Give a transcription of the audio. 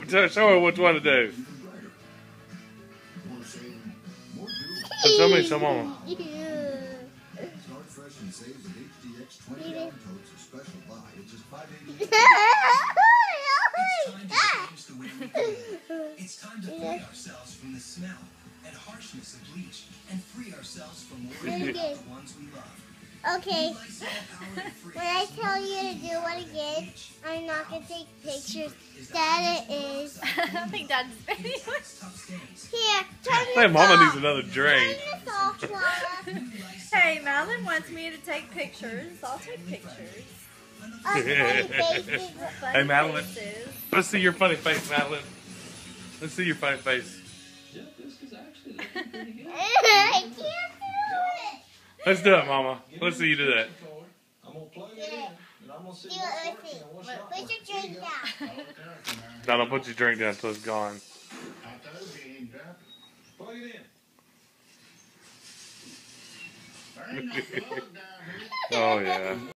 Show her which one to do. So tell me, show Mama. Start fresh and saves at HDX 20-ounce totes, a special buy. It's just $5.88. It's time to free ourselves from the smell and harshness of bleach and free ourselves from worrying about the ones we love. Okay, when I tell you to do it again, I'm not going to take pictures. Dad is. I don't think Dad's video. Here, turn Hey, this Mama off. needs another drink. Turn this off, Mama. Hey, Madeline wants me to take pictures. I'll take pictures. Funny faces. Funny Hey, Madeline. faces. Let's see your funny face, Madeline. Let's see your funny face. I can't do it. Let's do it, Mama. Let's see you do that. I'm going to plug it in, and I'm going to see Do it with me. Put your drink down. No, don't put your drink down until it's gone. Plug it in. Oh, yeah.